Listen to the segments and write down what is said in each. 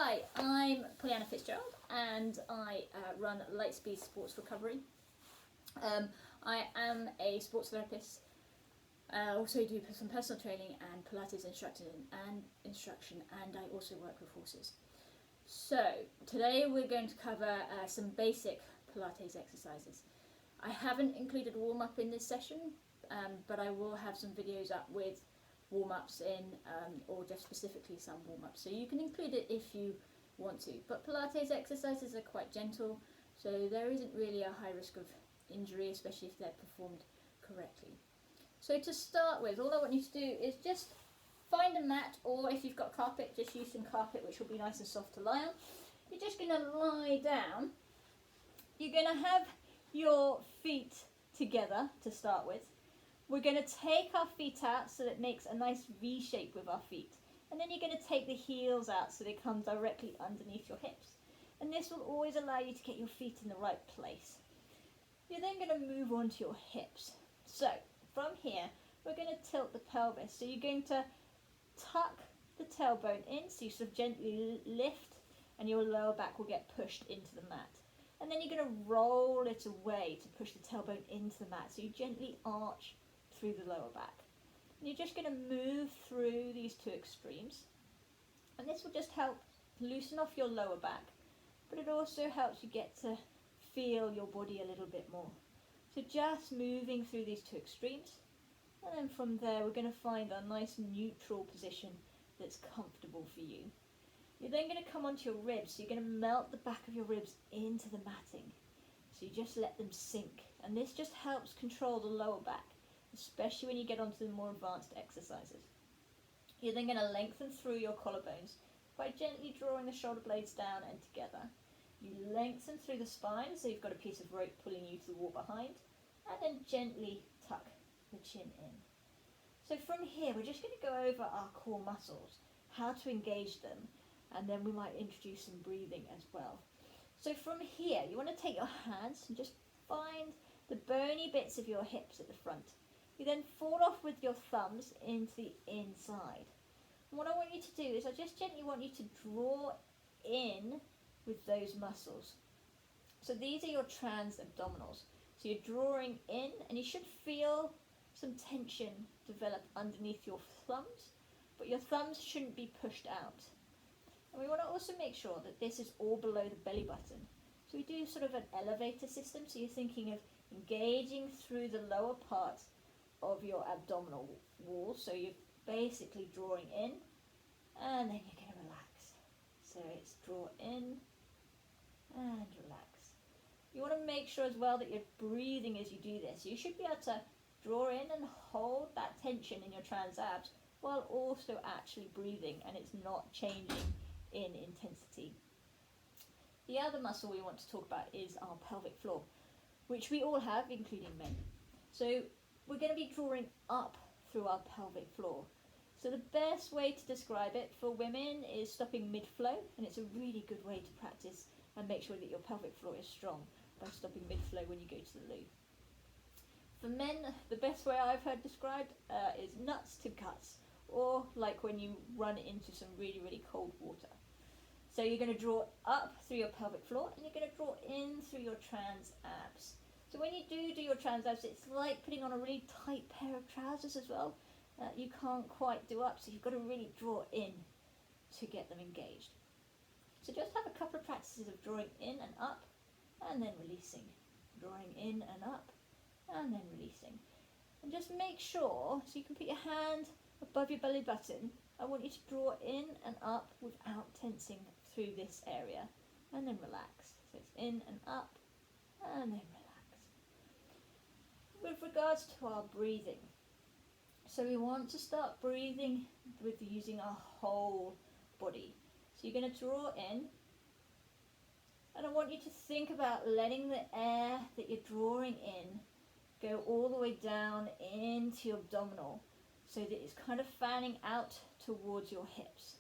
Hi, I'm Pollyanna Fitzgerald and I run Lightspeed Sports Recovery. I am a sports therapist. I also do some personal training and Pilates instruction, and I also work with horses. So today we're going to cover some basic Pilates exercises. I haven't included a warm-up in this session, but I will have some videos up with warm-ups in, or just specifically some warm-ups. So you can include it if you want to. But Pilates exercises are quite gentle, so there isn't really a high risk of injury, especially if they're performed correctly. So to start with, all I want you to do is just find a mat, or if you've got carpet, just use some carpet, which will be nice and soft to lie on. You're just going to lie down. You're going to have your feet together to start with. We're going to take our feet out so that it makes a nice V shape with our feet. And then you're going to take the heels out so they come directly underneath your hips. And this will always allow you to get your feet in the right place. You're then going to move on to your hips. So from here, we're going to tilt the pelvis. So you're going to tuck the tailbone in, so you sort of gently lift and your lower back will get pushed into the mat. And then you're going to roll it away to push the tailbone into the mat. So you gently arch through the lower back. And you're just going to move through these two extremes. And this will just help loosen off your lower back, but it also helps you get to feel your body a little bit more. So just moving through these two extremes. And then from there, we're going to find a nice neutral position that's comfortable for you. You're then going to come onto your ribs. So you're going to melt the back of your ribs into the matting. So you just let them sink. And this just helps control the lower back, especially when you get onto the more advanced exercises. You're then going to lengthen through your collarbones by gently drawing the shoulder blades down and together. You lengthen through the spine, so you've got a piece of rope pulling you to the wall behind, and then gently tuck the chin in. So from here, we're just going to go over our core muscles, how to engage them, and then we might introduce some breathing as well. So from here, you want to take your hands and just find the bony bits of your hips at the front. You then fall off with your thumbs into the inside. And what I want you to do is I just gently want you to draw in with those muscles. So these are your trans abdominals. So you're drawing in, and you should feel some tension develop underneath your thumbs, but your thumbs shouldn't be pushed out. And we want to also make sure that this is all below the belly button. So we do sort of an elevator system, so you're thinking of engaging through the lower part of your abdominal wall. So you're basically drawing in, and then you're going to relax. So it's draw in and relax. You want to make sure as well that you're breathing as you do this. You should be able to draw in and hold that tension in your trans abs while also actually breathing, and it's not changing in intensity. The other muscle we want to talk about is our pelvic floor, which we all have, including men. So we're going to be drawing up through our pelvic floor. So the best way to describe it for women is stopping mid-flow, and it's a really good way to practice and make sure that your pelvic floor is strong by stopping mid-flow when you go to the loo. For men, the best way I've heard described is nuts to guts, or like when you run into some really, really cold water. So you're going to draw up through your pelvic floor, and you're going to draw in through your trans abs. So when you do your trans abs, it's like putting on a really tight pair of trousers as well. You can't quite do up, so you've got to really draw in to get them engaged. So just have a couple of practices of drawing in and up, and then releasing. Drawing in and up, and then releasing. And just make sure, so you can put your hand above your belly button. I want you to draw in and up without tensing through this area, and then relax. So it's in and up, and then relax. With regards to our breathing, so we want to start breathing with using our whole body. So you're going to draw in, and I want you to think about letting the air that you're drawing in go all the way down into your abdominal, so that it's kind of fanning out towards your hips.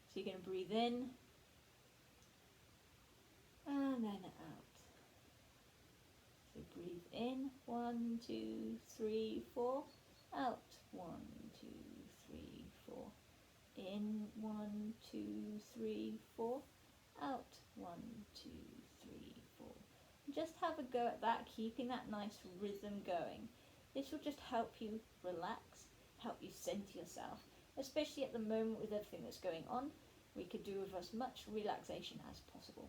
So you're going to breathe in, and then out. So breathe in, 1, 2, 3, 4, out, 1, 2, 3, 4, in, 1, 2, 3, 4, have a go at that, keeping that nice rhythm going. This will just help you relax, help you center yourself, especially at the moment with everything that's going on. We could do with as much relaxation as possible.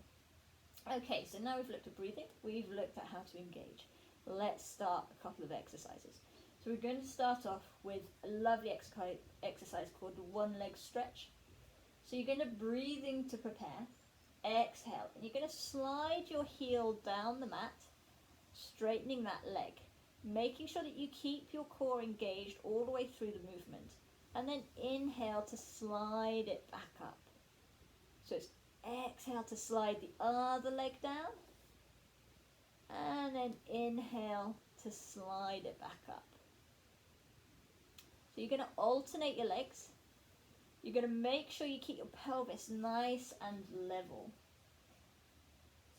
Okay, so now we've looked at breathing, we've looked at how to engage. Let's start a couple of exercises. So we're going to start off with a lovely exercise called the one leg stretch. So you're going to breathe in to prepare, exhale, and you're going to slide your heel down the mat, straightening that leg, making sure that you keep your core engaged all the way through the movement, and then inhale to slide it back up. So it's exhale to slide the other leg down, and then inhale to slide it back up. So you're going to alternate your legs. You're going to make sure you keep your pelvis nice and level.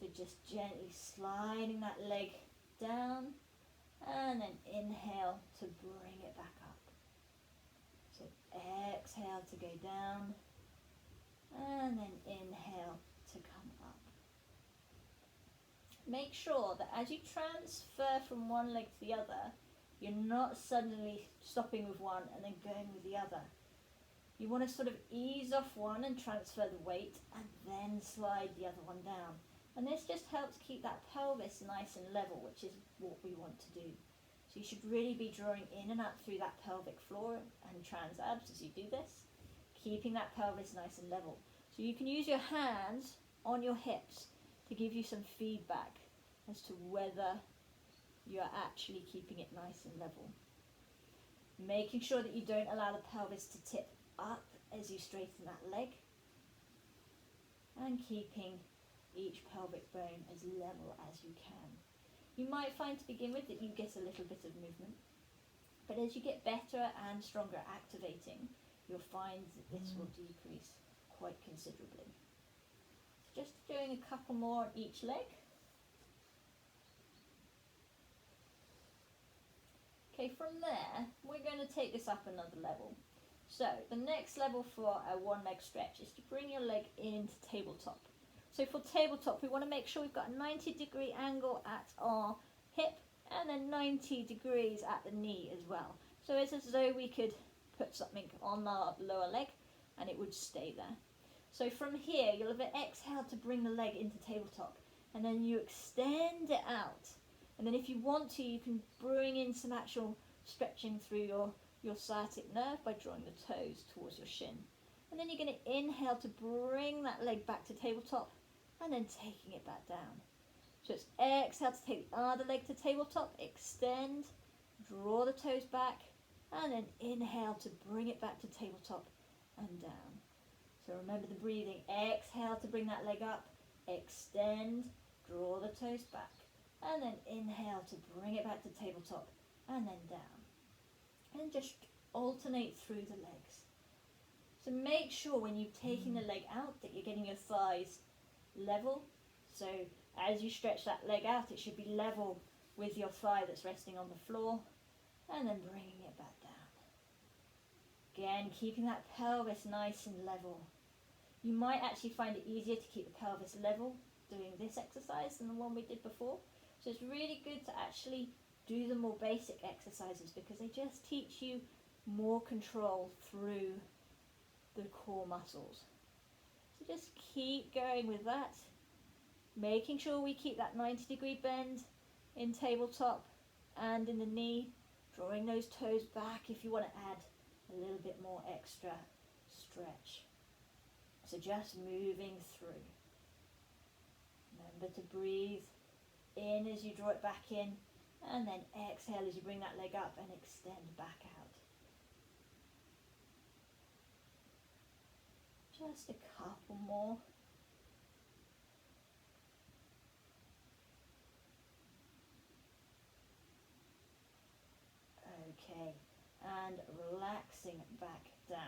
So just gently sliding that leg down, and then inhale to bring it back up. So exhale to go down, and then inhale to come up. Make sure that as you transfer from one leg to the other, you're not suddenly stopping with one and then going with the other. You want to sort of ease off one and transfer the weight, and then slide the other one down. And this just helps keep that pelvis nice and level, which is what we want to do. So you should really be drawing in and out through that pelvic floor and trans abs as you do this, keeping that pelvis nice and level. So you can use your hands on your hips to give you some feedback as to whether you're actually keeping it nice and level. Making sure that you don't allow the pelvis to tip up as you straighten that leg, and keeping each pelvic bone as level as you can. You might find to begin with that you get a little bit of movement, but as you get better and stronger at activating, you'll find that this will decrease quite considerably. So just doing a couple more on each leg. Okay, from there, we're going to take this up another level. So the next level for a one leg stretch is to bring your leg into tabletop. So for tabletop, we want to make sure we've got a 90-degree angle at our hip, and then 90 degrees at the knee as well. So it's as though we could put something on our lower leg and it would stay there. So from here, you'll have an exhale to bring the leg into tabletop, and then you extend it out. And then if you want to, you can bring in some actual stretching through your sciatic nerve by drawing the toes towards your shin. And then you're going to inhale to bring that leg back to tabletop, and then taking it back down. So it's exhale to take the other leg to tabletop, extend, draw the toes back, and then inhale to bring it back to tabletop and down. So remember the breathing. Exhale to bring that leg up, extend, draw the toes back, and then inhale to bring it back to tabletop and then down. And just alternate through the legs. So make sure when you're taking the leg out that you're getting your thighs level. So as you stretch that leg out, it should be level with your thigh that's resting on the floor, and then bringing it back down. Again, keeping that pelvis nice and level. You might actually find it easier to keep the pelvis level doing this exercise than the one we did before. So it's really good to actually do the more basic exercises, because they just teach you more control through the core muscles. So just keep going with that, making sure we keep that 90-degree bend in tabletop and in the knee, drawing those toes back if you want to add a little bit more extra stretch. So just moving through. Remember to breathe in as you draw it back in, and then exhale as you bring that leg up and extend back out. Just a couple more. Okay, and relaxing back down.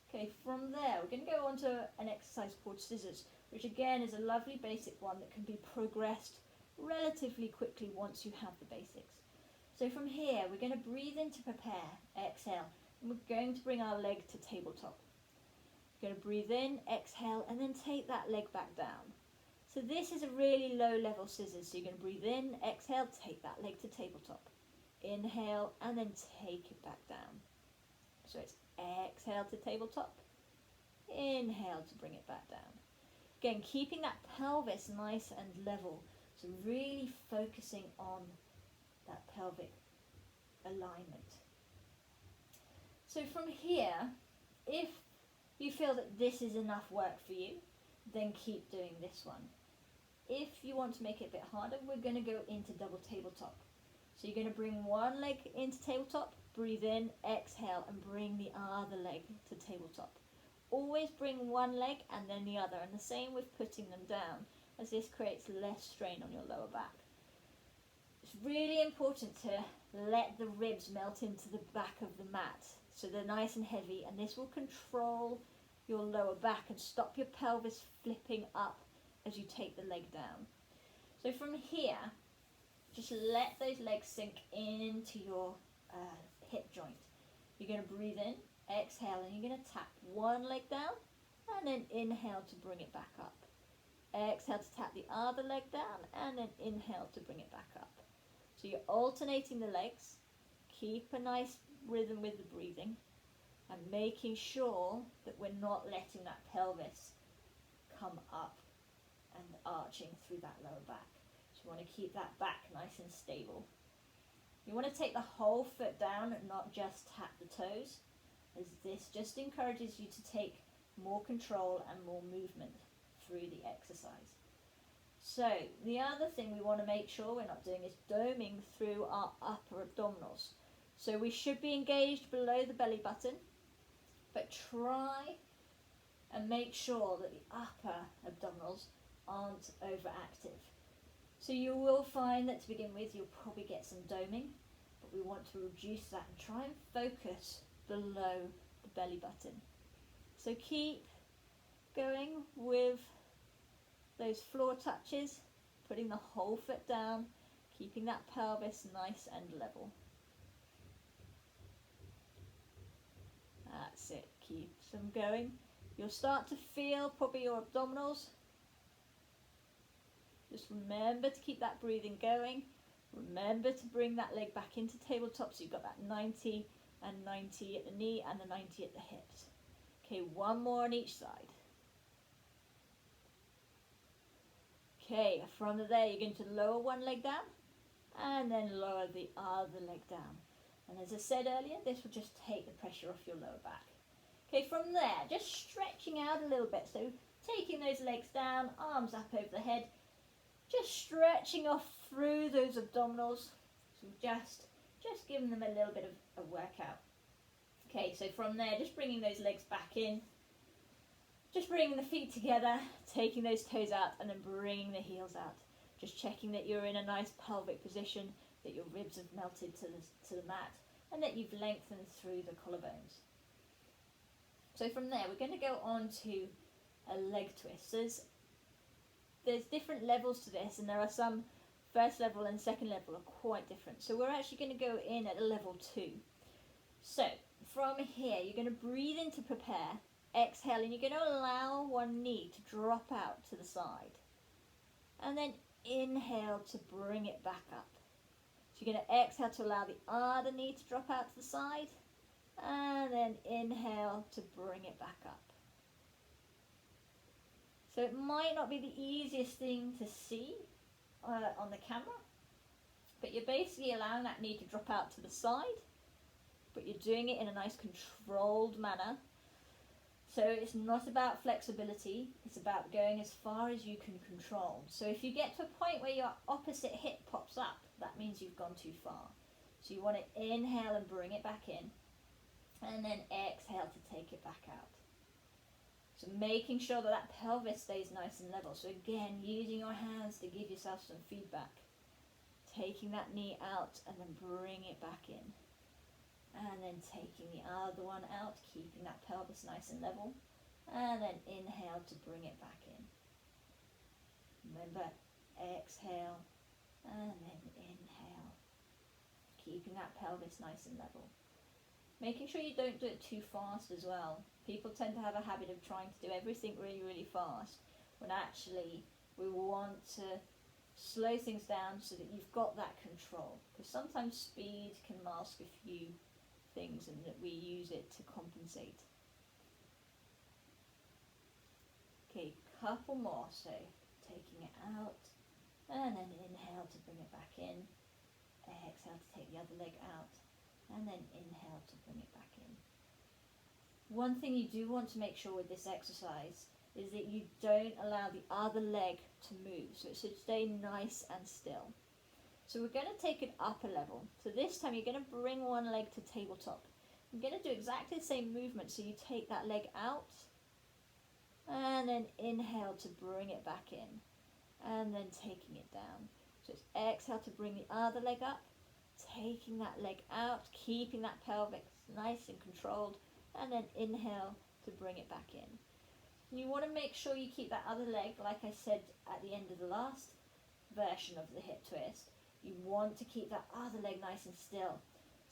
Okay, from there we're going to go on to an exercise called scissors, which again is a lovely basic one that can be progressed relatively quickly once you have the basics. So from here we're going to breathe in to prepare, exhale, and we're going to bring our leg to tabletop. We're going to breathe in, exhale, and then take that leg back down. So this is a really low level scissors. So you're going to breathe in, exhale, take that leg to tabletop. Inhale and then take it back down. So it's exhale to tabletop, inhale to bring it back down. Again, keeping that pelvis nice and level. So really focusing on that pelvic alignment. So from here, if you feel that this is enough work for you, then keep doing this one. If you want to make it a bit harder, we're going to go into double tabletop. So you're going to bring one leg into tabletop, breathe in, exhale, and bring the other leg to tabletop. Always bring one leg and then the other, and the same with putting them down, as this creates less strain on your lower back. It's really important to let the ribs melt into the back of the mat, so they're nice and heavy, and this will control your lower back and stop your pelvis flipping up as you take the leg down. So from here, just let those legs sink into your hip joint. You're going to breathe in, exhale, and you're going to tap one leg down and then inhale to bring it back up. Exhale to tap the other leg down and then inhale to bring it back up. So you're alternating the legs. Keep a nice rhythm with the breathing and making sure that we're not letting that pelvis come up and arching through that lower back. So you want to keep that back nice and stable. You want to take the whole foot down and not just tap the toes, as this just encourages you to take more control and more movement through the exercise. So the other thing we want to make sure we're not doing is doming through our upper abdominals. So we should be engaged below the belly button, but try and make sure that the upper abdominals aren't overactive. So you will find that to begin with you'll probably get some doming, but we want to reduce that and try and focus below the belly button. So keep going with those floor touches, putting the whole foot down, keeping that pelvis nice and level. That's it, keep them going. You'll start to feel probably your abdominals. Just remember to keep that breathing going. Remember to bring that leg back into tabletop, so you've got that 90 and 90 at the knee and the 90 at the hips. Okay, one more on each side. Okay, from there you're going to lower one leg down and then lower the other leg down. And as I said earlier, this will just take the pressure off your lower back. Okay, from there, just stretching out a little bit. So taking those legs down, arms up over the head, just stretching off through those abdominals. So just giving them a little bit of a workout. Okay, so from there, just bringing those legs back in. Just bringing the feet together, taking those toes out, and then bringing the heels out. Just checking that you're in a nice pelvic position, that your ribs have melted to the mat, and that you've lengthened through the collarbones. So from there, we're going to go on to a leg twist. So there's different levels to this, and there are some first level and second level are quite different. So we're actually going to go in at a level 2. So from here, you're going to breathe in to prepare. Exhale, and you're going to allow one knee to drop out to the side, and then inhale to bring it back up. So you're going to exhale to allow the other knee to drop out to the side, and then inhale to bring it back up. So it might not be the easiest thing to see on the camera, but you're basically allowing that knee to drop out to the side, but you're doing it in a nice controlled manner. So it's not about flexibility, it's about going as far as you can control. So if you get to a point where your opposite hip pops up, that means you've gone too far. So you want to inhale and bring it back in, and then exhale to take it back out. So making sure that that pelvis stays nice and level. So again, using your hands to give yourself some feedback. Taking that knee out and then bring it back in. And then taking the other one out, keeping that pelvis nice and level, and then inhale to bring it back in. Remember, exhale, and then inhale, keeping that pelvis nice and level. Making sure you don't do it too fast as well. People tend to have a habit of trying to do everything really, really fast, when actually We want to slow things down so that you've got that control, because sometimes speed can mask a few things and that we use it to compensate. Okay, couple more. So taking it out and then inhale to bring it back in, exhale to take the other leg out, and then inhale to bring it back in. One thing you do want to make sure with this exercise is that you don't allow the other leg to move, so it should stay nice and still. So we're going to take it up a level. So this time you're going to bring one leg to tabletop. I'm going to do exactly the same movement, so you take that leg out and then inhale to bring it back in, and then taking it down. So it's exhale to bring the other leg up, taking that leg out, keeping that pelvis nice and controlled, and then inhale to bring it back in. You want to make sure you keep that other leg, like I said at the end of the last version of the hip twist, you want to keep that other leg nice and still.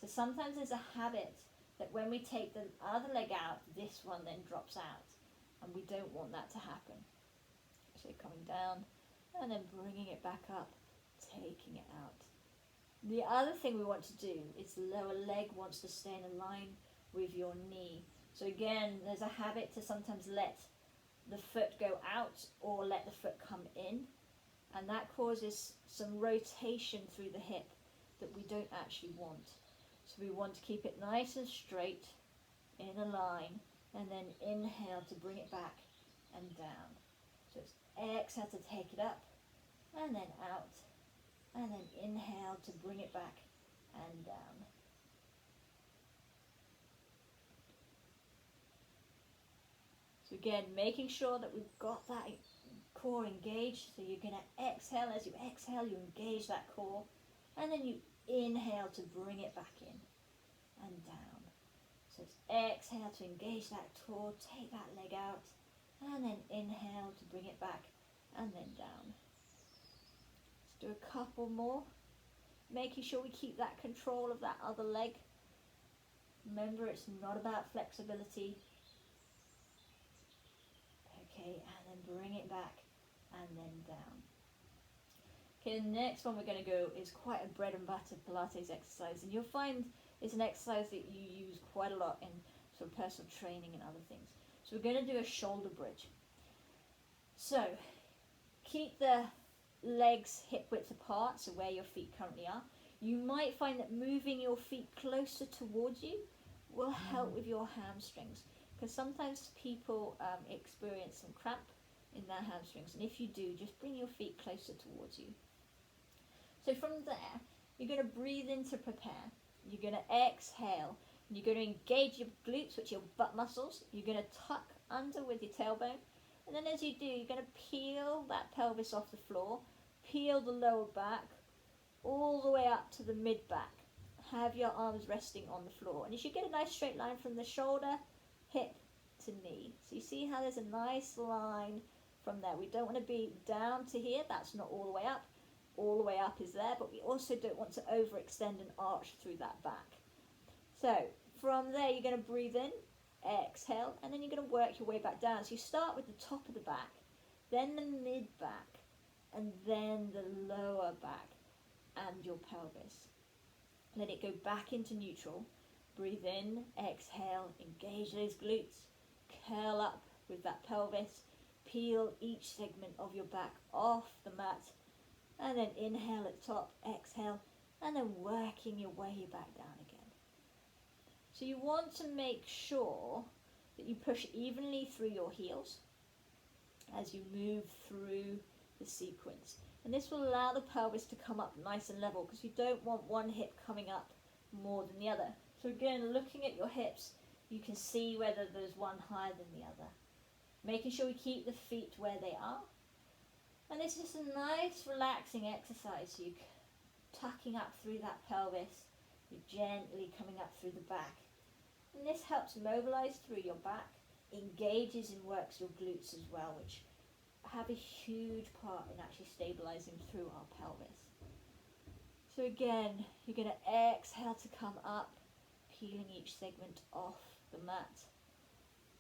So sometimes there's a habit that when we take the other leg out, this one then drops out, and we don't want that to happen. So coming down and then bringing it back up, taking it out. The other thing we want to do is the lower leg wants to stay in a line with your knee. So again, there's a habit to sometimes let the foot go out or let the foot come in, and that causes some rotation through the hip that we don't actually want. So we want to keep it nice and straight in a line, and then inhale to bring it back and down. So it's exhale to take it up and then out, and then inhale to bring it back and down. So again, making sure that we've got that core engaged. So you're going to exhale. As you exhale, you engage that core, and then you inhale to bring it back in and down. So it's exhale to engage that core, take that leg out, and then inhale to bring it back and then down. Let's do a couple more, making sure we keep that control of that other leg. Remember, it's not about flexibility. Okay, and then bring it back and then down. Okay, the next one we're going to go is quite a bread and butter Pilates exercise, and you'll find it's an exercise that you use quite a lot in sort of personal training and other things. So we're going to do a shoulder bridge. So keep the legs hip width apart, so where your feet currently are. You might find that moving your feet closer towards you will help with your hamstrings, because sometimes people experience some cramp in their hamstrings, and if you do, just bring your feet closer towards you. So from there, you're going to breathe in to prepare. You're going to exhale, and you're going to engage your glutes, which are your butt muscles. You're going to tuck under with your tailbone, and then as you do, you're going to peel that pelvis off the floor, peel the lower back, all the way up to the mid-back. Have your arms resting on the floor, and you should get a nice straight line from the shoulder, hip to knee. So you see how there's a nice line from there. We don't want to be down to here, that's not all the way up. All the way up is there, but we also don't want to overextend and arch through that back. So from there, you're going to breathe in, exhale, and then you're going to work your way back down. So you start with the top of the back, then the mid-back, and then the lower back and your pelvis. Let it go back into neutral. Breathe in, exhale, engage those glutes, curl up with that pelvis, peel each segment of your back off the mat, and then inhale at the top, exhale, and then working your way back down again. So you want to make sure that you push evenly through your heels as you move through the sequence. And this will allow the pelvis to come up nice and level, because you don't want one hip coming up more than the other. So again, looking at your hips, you can see whether there's one higher than the other. Making sure we keep the feet where they are. And it's just a nice relaxing exercise. So you're tucking up through that pelvis, you're gently coming up through the back. And this helps mobilize through your back, engages and works your glutes as well, which have a huge part in actually stabilizing through our pelvis. So again, you're going to exhale to come up, peeling each segment off the mat,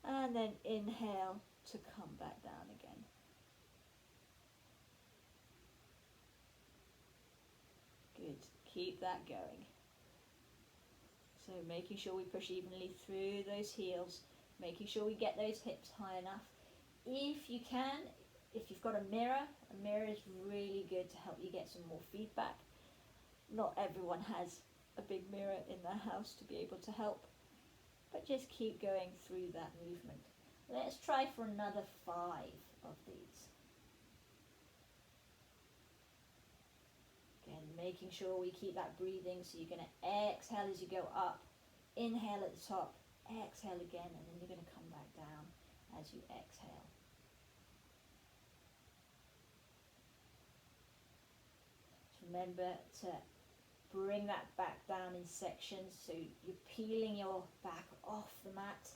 and then inhale to come back down again. Keep that going. So making sure we push evenly through those heels, making sure we get those hips high enough. If you can, if you've got a mirror is really good to help you get some more feedback. Not everyone has a big mirror in their house to be able to help, but just keep going through that movement. Let's try for another 5 of these. Again, making sure we keep that breathing, so you're going to exhale as you go up, inhale at the top, exhale again, and then you're going to come back down as you exhale. Remember to bring that back down in sections, so you're peeling your back off the mat,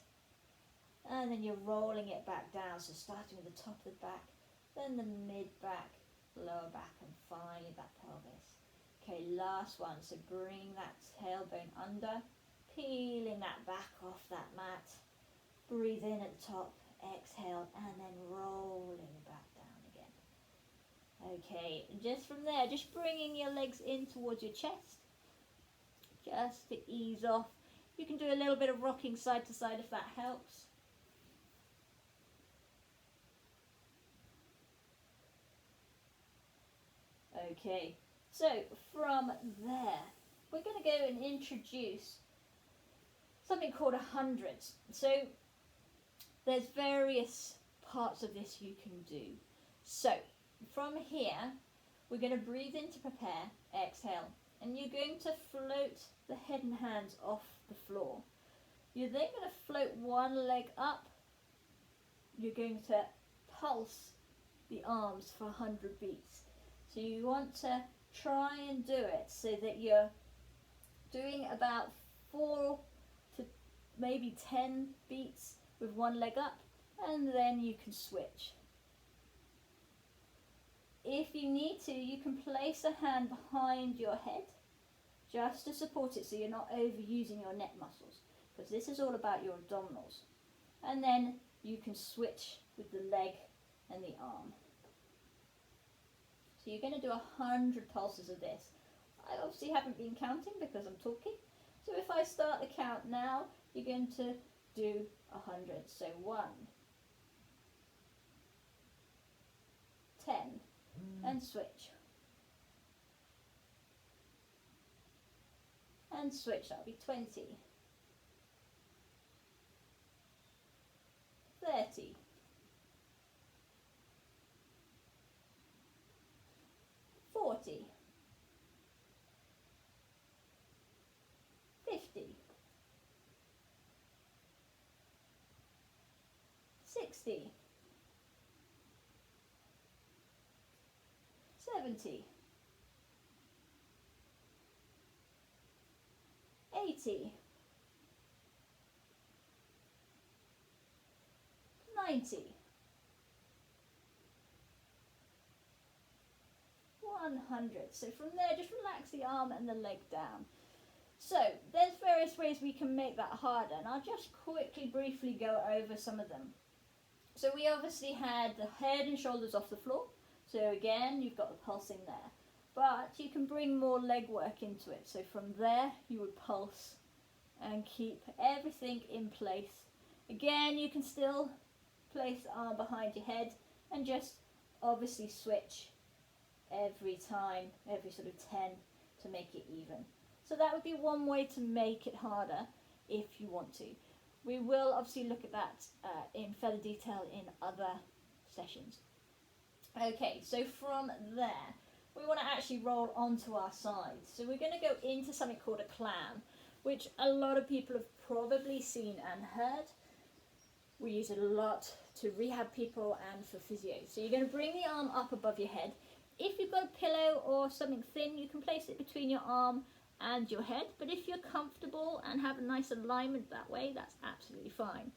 and then you're rolling it back down, so starting with the top of the back, then the mid back, lower back, and finally that pelvis. Okay, last one, so bringing that tailbone under, peeling that back off that mat, breathe in at the top, exhale, and then rolling back down again. Okay, and just from there, just bringing your legs in towards your chest, just to ease off. You can do a little bit of rocking side to side if that helps. Okay, so from there, we're going to go and introduce something called 100s. So there's various parts of this you can do. So from here, we're going to breathe in to prepare, exhale, and you're going to float the head and hands off the floor. You're then going to float one leg up. You're going to pulse the arms for 100 beats. So you want to try and do it so that you're doing about 4 to maybe 10 beats with one leg up, and then you can switch. If you need to, you can place a hand behind your head just to support it, so you're not overusing your neck muscles, because this is all about your abdominals. And then you can switch with the leg and the arm. So you're going to do 100 pulses of this. I obviously haven't been counting because I'm talking. So if I start the count now, you're going to do 100. So 1, 10, and switch. And switch, that'll be 20, 30, 40, 50, 60, 70, 80, 90, 100. So from there, just relax the arm and the leg down. So there's various ways we can make that harder, and I'll just quickly, briefly go over some of them. So we obviously had the head and shoulders off the floor. So again, you've got the pulsing there. But you can bring more leg work into it. So from there, you would pulse and keep everything in place. Again, you can still place the arm behind your head and just obviously switch every time, every sort of 10 to make it even. So that would be one way to make it harder if you want to. We will obviously look at that in further detail in other sessions. Okay, so from there, we want to actually roll onto our sides. So we're going to go into something called a clam, which a lot of people have probably seen and heard. We use it a lot to rehab people and for physio. So you're going to bring the arm up above your head. If you've got a pillow or something thin, you can place it between your arm and your head. But if you're comfortable and have a nice alignment that way, that's absolutely fine.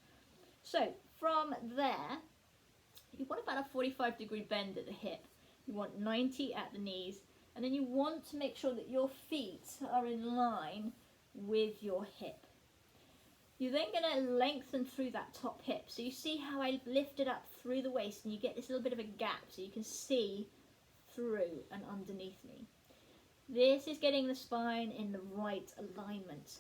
So from there, you want about a 45-degree bend at the hip. You want 90 at the knees. And then you want to make sure that your feet are in line with your hip. You're then going to lengthen through that top hip. So you see how I lifted up through the waist, and you get this little bit of a gap so you can see through and underneath me. This is getting the spine in the right alignment.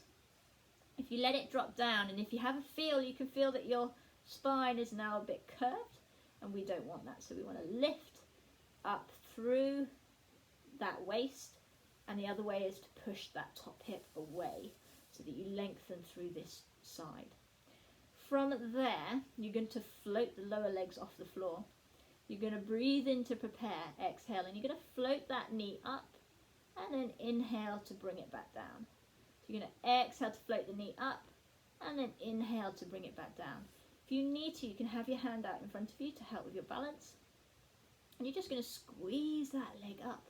If you let it drop down, and if you have a feel, you can feel that your spine is now a bit curved, and we don't want that. So we want to lift up through that waist, and the other way is to push that top hip away so that you lengthen through this side. From there, you're going to float the lower legs off the floor. You're going to breathe in to prepare, exhale, and you're going to float that knee up, and then inhale to bring it back down. So you're going to exhale to float the knee up, and then inhale to bring it back down. If you need to, you can have your hand out in front of you to help with your balance. And you're just going to squeeze that leg up,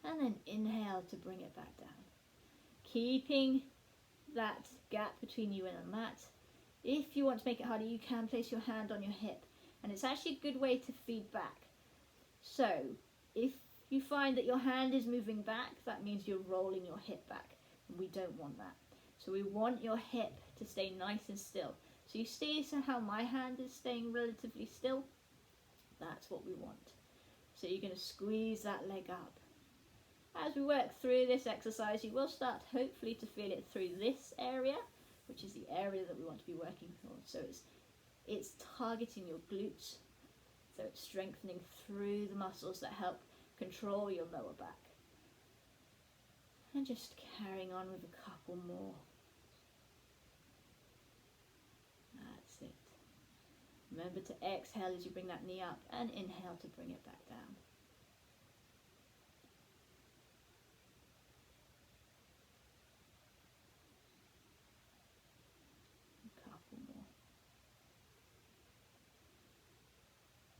and then inhale to bring it back down. Keeping that gap between you and the mat. If you want to make it harder, you can place your hand on your hip, and it's actually a good way to feed back. So if you find that your hand is moving back, that means you're rolling your hip back, and we don't want that. So we want your hip to stay nice and still. So you see how my hand is staying relatively still? That's what we want. So you're going to squeeze that leg up. As we work through this exercise, you will start hopefully to feel it through this area, which is the area that we want to be working for. So it's targeting your glutes, so it's strengthening through the muscles that help control your lower back. And just carrying on with a couple more. That's it. Remember to exhale as you bring that knee up, and inhale to bring it back down.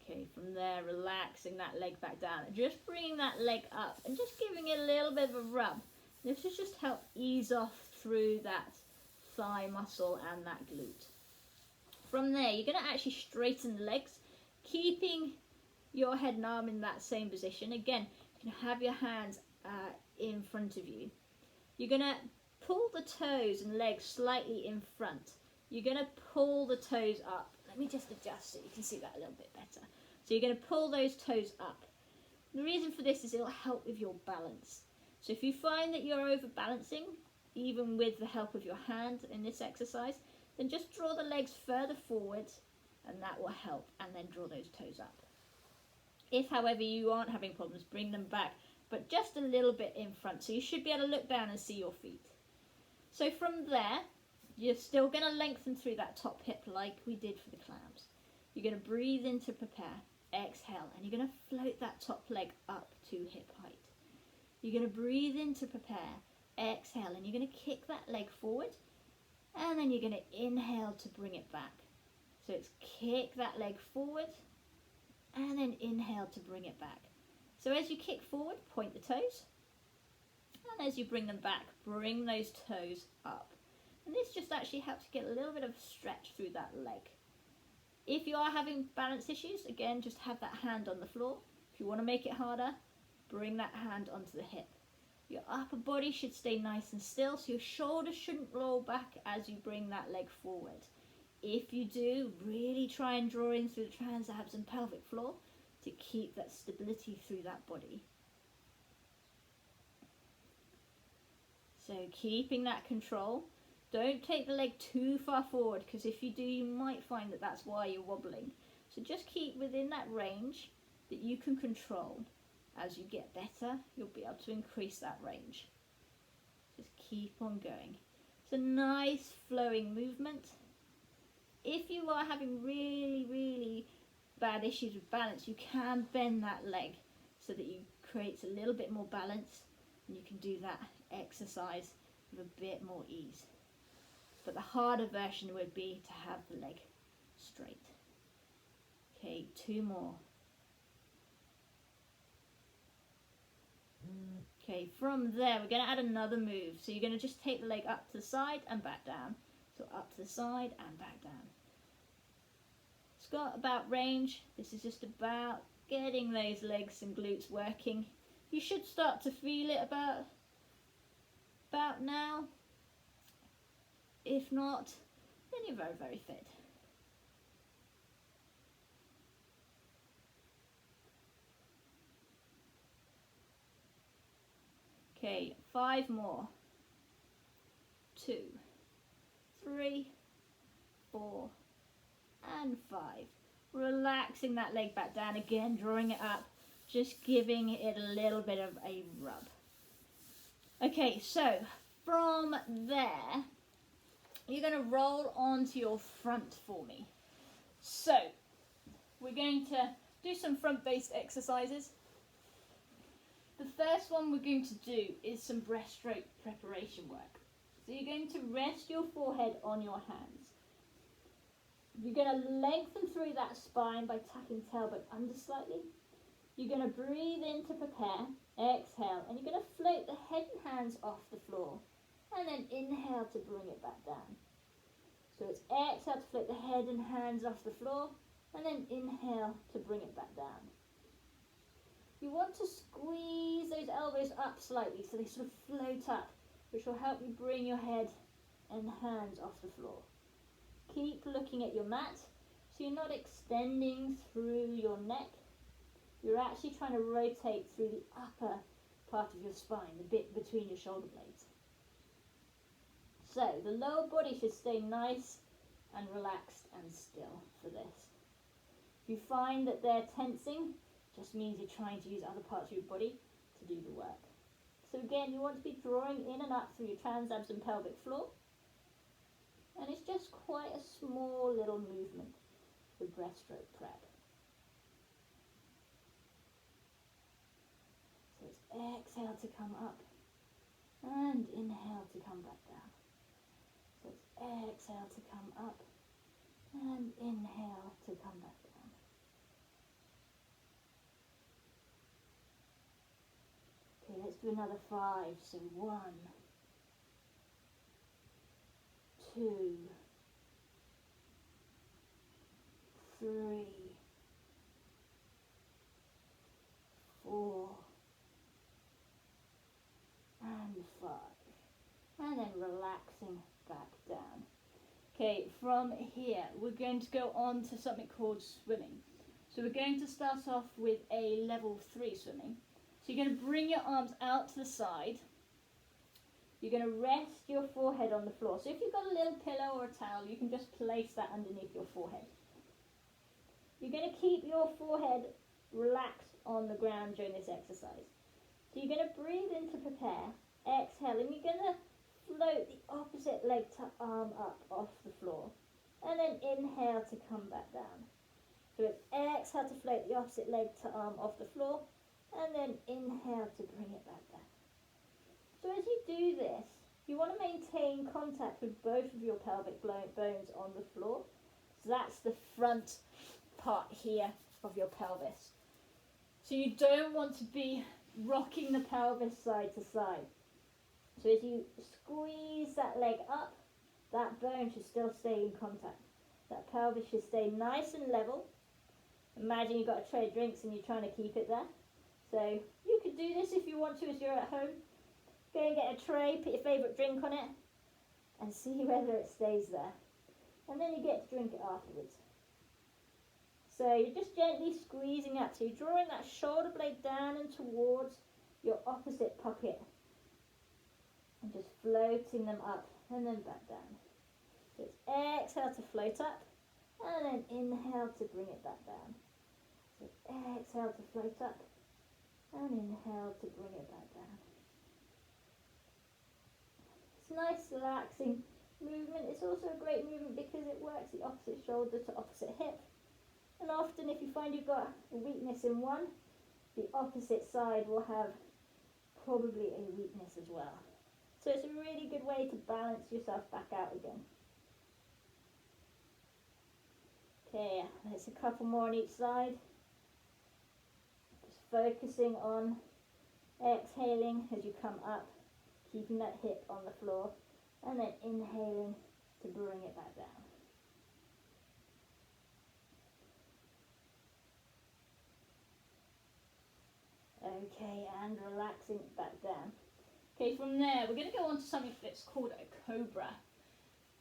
Okay, from there, relaxing that leg back down, and just bringing that leg up and just giving it a little bit of a rub. This will just help ease off through that thigh muscle and that glute. From there, you're going to actually straighten the legs, keeping your head and arm in that same position. Again, you can have your hands in front of you. You're going to pull the toes and legs slightly in front. You're going to pull the toes up. Let me just adjust so you can see that a little bit better. So you're going to pull those toes up. The reason for this is it will help with your balance. So if you find that you're overbalancing, even with the help of your hand in this exercise, then just draw the legs further forward, and that will help, and then draw those toes up. If, however, you aren't having problems, bring them back, but just a little bit in front. So you should be able to look down and see your feet. So from there, you're still going to lengthen through that top hip like we did for the clams. You're going to breathe in to prepare, exhale, and you're going to float that top leg up to hip height. You're going to breathe in to prepare, exhale, and you're going to kick that leg forward, and then you're going to inhale to bring it back. So it's kick that leg forward, and then inhale to bring it back. So as you kick forward, point the toes, and as you bring them back, bring those toes up. And this just actually helps you get a little bit of stretch through that leg. If you are having balance issues, again, just have that hand on the floor. If you want to make it harder, bring that hand onto the hip. Your upper body should stay nice and still, so your shoulders shouldn't roll back as you bring that leg forward. If you do, really try and draw in through the transabs and pelvic floor to keep that stability through that body. So keeping that control. Don't take the leg too far forward, because if you do, you might find that that's why you're wobbling. So just keep within that range that you can control. As you get better, you'll be able to increase that range. Just keep on going. It's a nice flowing movement. If you are having really, really bad issues with balance, you can bend that leg so that you create a little bit more balance, and you can do that exercise with a bit more ease. But the harder version would be to have the leg straight. Okay, 2 more. Okay, from there we're going to add another move. So you're going to just take the leg up to the side and back down. So up to the side and back down. It's got about range. This is just about getting those legs and glutes working. You should start to feel it about now. If not, then you're very, very fit. Okay, 5 more. 2, 3, 4, and 5. Relaxing that leg back down again, drawing it up, just giving it a little bit of a rub. Okay, so from there, you're going to roll onto your front for me. So, we're going to do some front-based exercises. The first one we're going to do is some breaststroke preparation work. So you're going to rest your forehead on your hands. You're going to lengthen through that spine by tucking tailbone under slightly. You're going to breathe in to prepare, exhale, and you're going to float the head and hands off the floor. And then inhale to bring it back down. So it's exhale to float the head and hands off the floor, and then inhale to bring it back down. You want to squeeze those elbows up slightly so they sort of float up, which will help you bring your head and hands off the floor. Keep looking at your mat, so you're not extending through your neck. You're actually trying to rotate through the upper part of your spine, the bit between your shoulder blades. So the lower body should stay nice and relaxed and still for this. If you find that they're tensing, just means you're trying to use other parts of your body to do the work. So again, you want to be drawing in and up through your transabs and pelvic floor. And it's just quite a small little movement for breaststroke prep. So it's exhale to come up and inhale to come back down. So it's exhale to come up and inhale to come back down. Okay, let's do another 5. So 1, 2, 3, 4, and 5. And then relaxing back down. Okay, from here we're going to go on to something called swimming. So we're going to start off with a level 3 swimming. So you're going to bring your arms out to the side. You're going to rest your forehead on the floor. So if you've got a little pillow or a towel, you can just place that underneath your forehead. You're going to keep your forehead relaxed on the ground during this exercise. So you're going to breathe in to prepare, exhale, and you're going to float the opposite leg to arm up off the floor. And then inhale to come back down. So it's exhale to float the opposite leg to arm off the floor. And then inhale to bring it back down. So as you do this, you want to maintain contact with both of your pelvic bones on the floor. So that's the front part here of your pelvis. So you don't want to be rocking the pelvis side to side. So as you squeeze that leg up, that bone should still stay in contact. That pelvis should stay nice and level. Imagine you've got a tray of drinks and you're trying to keep it there. So you could do this if you want to as you're at home. Go and get a tray, put your favourite drink on it, and see whether it stays there. And then you get to drink it afterwards. So you're just gently squeezing up. So you're drawing that shoulder blade down and towards your opposite pocket. And just floating them up and then back down. So it's exhale to float up, and then inhale to bring it back down. So exhale to float up, and inhale to bring it back down. It's nice, relaxing movement. It's also a great movement because it works the opposite shoulder to opposite hip. And often if you find you've got a weakness in one, the opposite side will have probably a weakness as well. So it's a really good way to balance yourself back out again. Okay, there's a couple more on each side. Just focusing on exhaling as you come up, keeping that hip on the floor, and then inhaling to bring it back down. Okay, and relaxing it back down. Okay, from there we're going to go on to something that's called a cobra.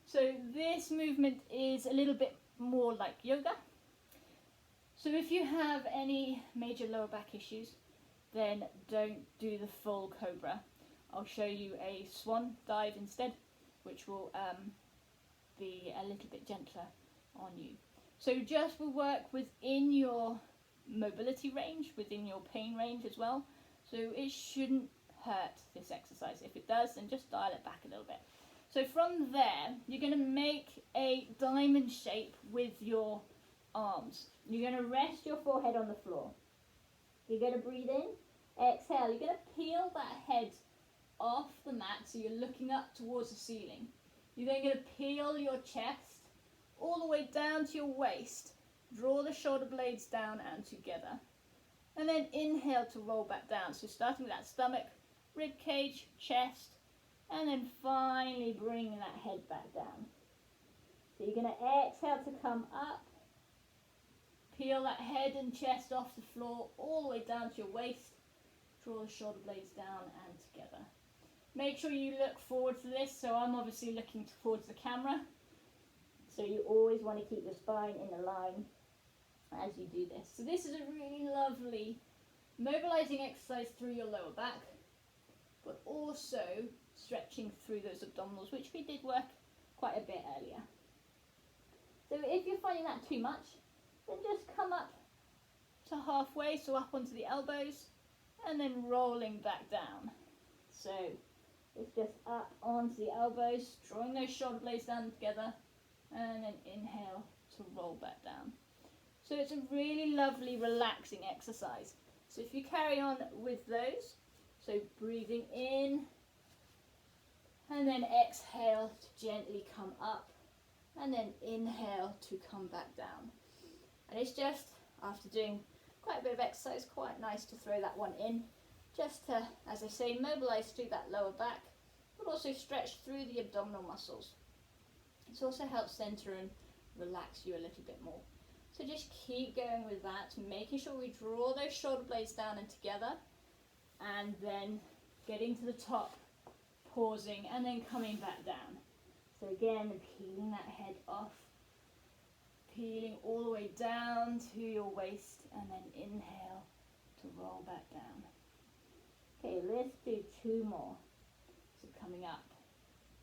So this movement is a little bit more like yoga. So if you have any major lower back issues, then don't do the full cobra. I'll show you a swan dive instead, which will be a little bit gentler on you. So just will work within your mobility range, within your pain range as well. So it shouldn't hurt, this exercise. If it does, then just dial it back a little bit. So from there, you're going to make a diamond shape with your arms. You're going to rest your forehead on the floor. You're going to breathe in, exhale. You're going to peel that head off the mat so you're looking up towards the ceiling. You're then going to peel your chest all the way down to your waist. Draw the shoulder blades down and together. And then inhale to roll back down. So starting with that stomach, rib cage, chest, and then finally bringing that head back down. So you're going to exhale to come up. Peel that head and chest off the floor all the way down to your waist. Draw the shoulder blades down and together. Make sure you look forward to this. So I'm obviously looking towards the camera. So you always want to keep your spine in a line as you do this. So this is a really lovely mobilizing exercise through your lower back, but also stretching through those abdominals, which we did work quite a bit earlier. So if you're finding that too much, then just come up to halfway, so up onto the elbows, and then rolling back down. So it's just up onto the elbows, drawing those shoulder blades down together, and then inhale to roll back down. So it's a really lovely, relaxing exercise. So if you carry on with those, so breathing in, and then exhale to gently come up, and then inhale to come back down. And it's just, after doing quite a bit of exercise, quite nice to throw that one in, just to, as I say, mobilize through that lower back, but also stretch through the abdominal muscles. It also helps center and relax you a little bit more. So just keep going with that, making sure we draw those shoulder blades down and together, and then getting to the top, pausing, and then coming back down. So again, peeling that head off, peeling all the way down to your waist, and then inhale to roll back down. Okay, let's do 2 more. So coming up,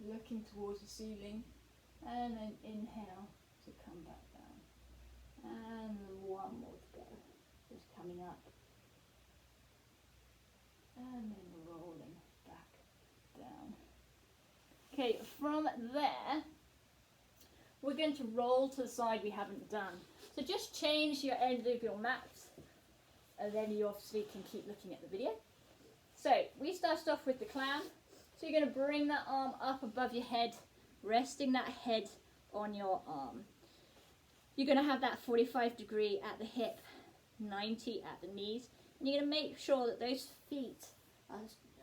looking towards the ceiling, and then inhale to come back down. And 1 more to go. Just coming up, and then rolling back down. Okay, from there, we're going to roll to the side we haven't done. So just change your end of your mat, and then you obviously can keep looking at the video. So we started off with the clam. So you're going to bring that arm up above your head, resting that head on your arm. You're going to have that 45 degree at the hip, 90 at the knees. And you're going to make sure that those feet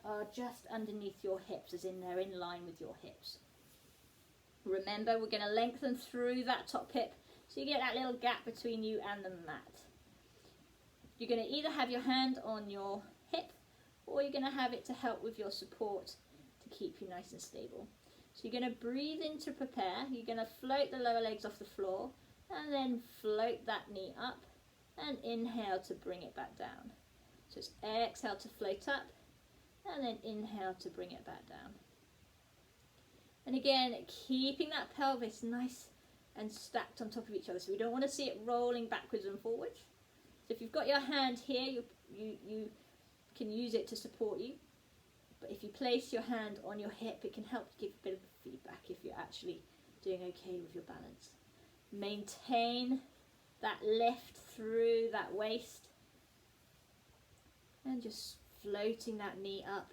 are just underneath your hips, as in they're in line with your hips. Remember, we're going to lengthen through that top hip, so you get that little gap between you and the mat. You're going to either have your hand on your hip, or you're going to have it to help with your support to keep you nice and stable. So you're going to breathe in to prepare. You're going to float the lower legs off the floor, and then float that knee up, and inhale to bring it back down. So it's exhale to float up, and then inhale to bring it back down. And again, keeping that pelvis nice and stacked on top of each other. So we don't want to see it rolling backwards and forwards. So if you've got your hand here, you can use it to support you. But if you place your hand on your hip, it can help give a bit of feedback if you're actually doing okay with your balance. Maintain that lift through that waist. And just floating that knee up,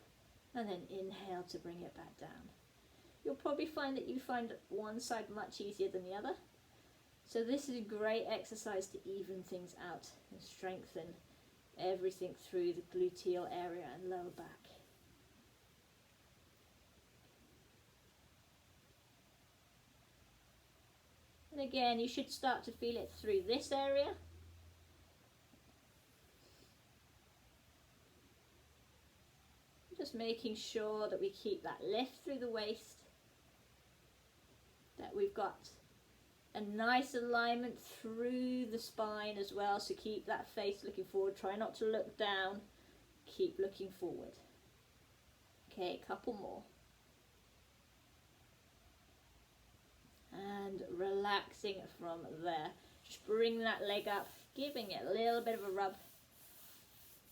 and then inhale to bring it back down. You'll probably find that you find one side much easier than the other. So this is a great exercise to even things out and strengthen everything through the gluteal area and lower back. And again, you should start to feel it through this area. Just making sure that we keep that lift through the waist, that we've got a nice alignment through the spine as well, so keep that face looking forward. Try not to look down, keep looking forward. Okay, a couple more. And relaxing from there. Just bring that leg up, giving it a little bit of a rub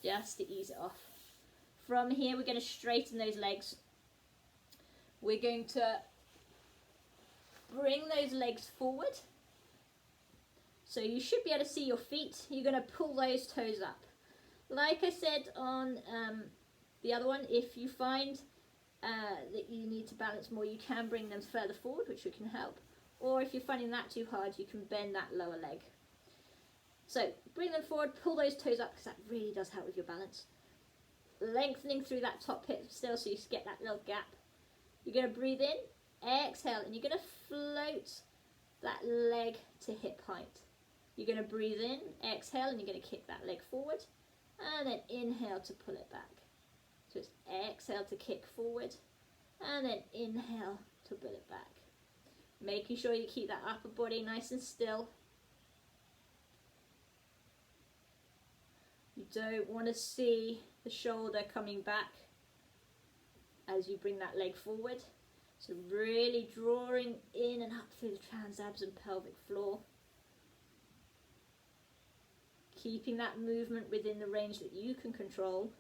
just to ease it off. From here, we're going to straighten those legs. We're going to bring those legs forward. So you should be able to see your feet. You're going to pull those toes up. Like I said on the other one, if you find that you need to balance more, you can bring them further forward, which can help. Or if you're finding that too hard, you can bend that lower leg. So bring them forward, pull those toes up, because that really does help with your balance. Lengthening through that top hip still, so you get that little gap. You're going to breathe in, exhale, and you're going to float that leg to hip height. You're going to breathe in, exhale, and you're going to kick that leg forward, and then inhale to pull it back. So it's exhale to kick forward, and then inhale to pull it back. Making sure you keep that upper body nice and still. You don't want to see the shoulder coming back as you bring that leg forward. So really drawing in and up through the transabs and pelvic floor. Keeping that movement within the range that you can control.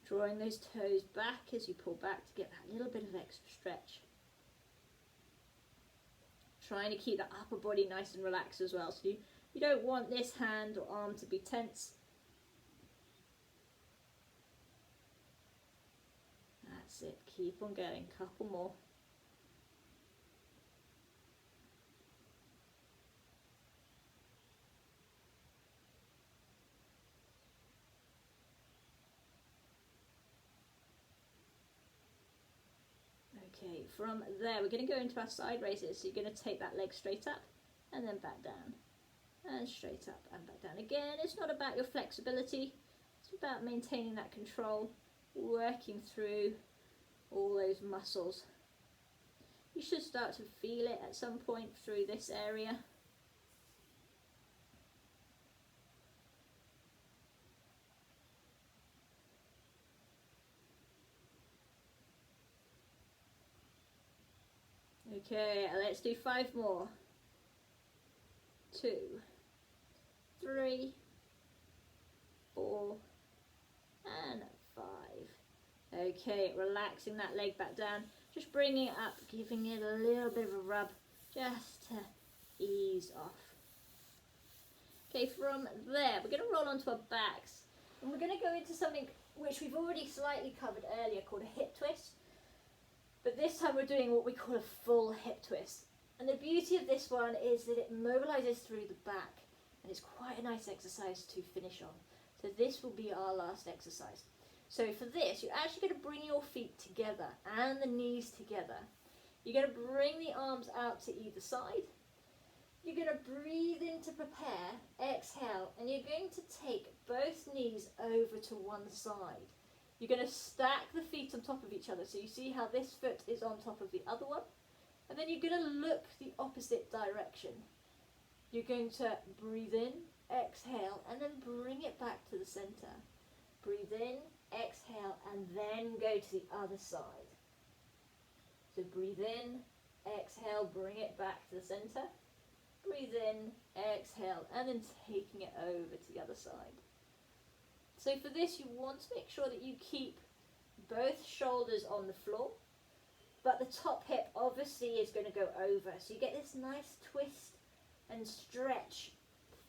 Drawing those toes back as you pull back to get that little bit of extra stretch. Trying to keep that upper body nice and relaxed as well. So you don't want this hand or arm to be tense. That's it. Keep on going. Couple more. Okay, from there we're going to go into our side raises. So you're going to take that leg straight up and then back down. And straight up and back down. Again, it's not about your flexibility. It's about maintaining that control, working through all those muscles. You should start to feel it at some point through this area. Okay, let's do 5 more. 2, 3, 4, and 5. Okay, relaxing that leg back down, just bringing it up, giving it a little bit of a rub, just to ease off. Okay, from there, we're going to roll onto our backs, and we're going to go into something which we've already slightly covered earlier, called a hip twist. But this time we're doing what we call a full hip twist. And the beauty of this one is that it mobilizes through the back, and it's quite a nice exercise to finish on. So this will be our last exercise. So for this, you're actually going to bring your feet together and the knees together. You're going to bring the arms out to either side. You're going to breathe in to prepare, exhale, and you're going to take both knees over to one side. You're going to stack the feet on top of each other. So you see how this foot is on top of the other one. And then you're going to look the opposite direction. You're going to breathe in, exhale, and then bring it back to the center. Breathe in, exhale, and then go to the other side. So breathe in, exhale, bring it back to the center. Breathe in, exhale, and then taking it over to the other side. So for this, you want to make sure that you keep both shoulders on the floor, but the top hip obviously is going to go over. So you get this nice twist and stretch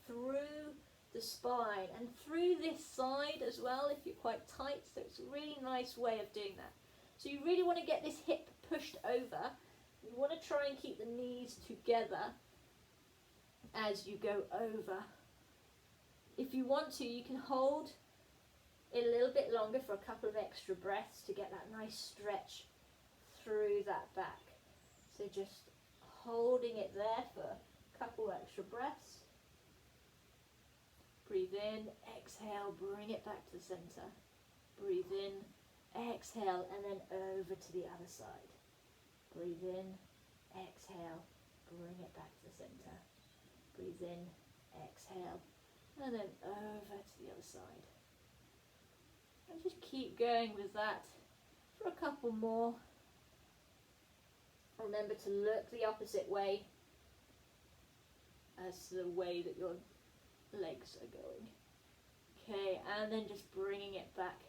through the spine and through this side as well if you're quite tight. So it's a really nice way of doing that. So you really want to get this hip pushed over. You want to try and keep the knees together as you go over. If you want to, you can hold it a little bit longer for a couple of extra breaths to get that nice stretch through that back. So just holding it there for a couple extra breaths. Breathe in, exhale, bring it back to the center. Breathe in, exhale, and then over to the other side. Breathe in, exhale, bring it back to the center. Breathe in, exhale, and then over to the other side. And just keep going with that for a couple more. Remember to look the opposite way as the way that your legs are going. Okay, and then just bringing it back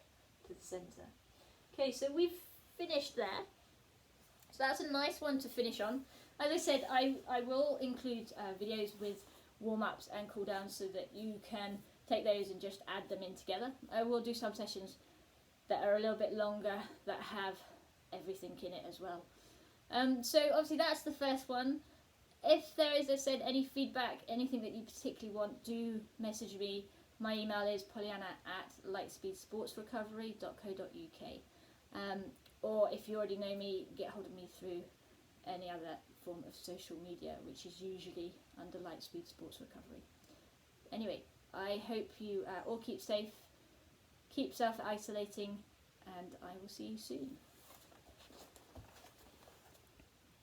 to the center. Okay, so we've finished there. So that's a nice one to finish on. As I said, I will include videos with warm-ups and cool-downs so that you can take those and just add them in together. I will do some sessions that are a little bit longer that have everything in it as well. So obviously that's the first one. If there is, as I said, any feedback, anything that you particularly want, do message me. My email is pollyanna@lightspeedsportsrecovery.co.uk. Or if you already know me, get hold of me through any other form of social media, which is usually under Lightspeed Sports Recovery. Anyway, I hope you all keep safe, keep self-isolating, and I will see you soon.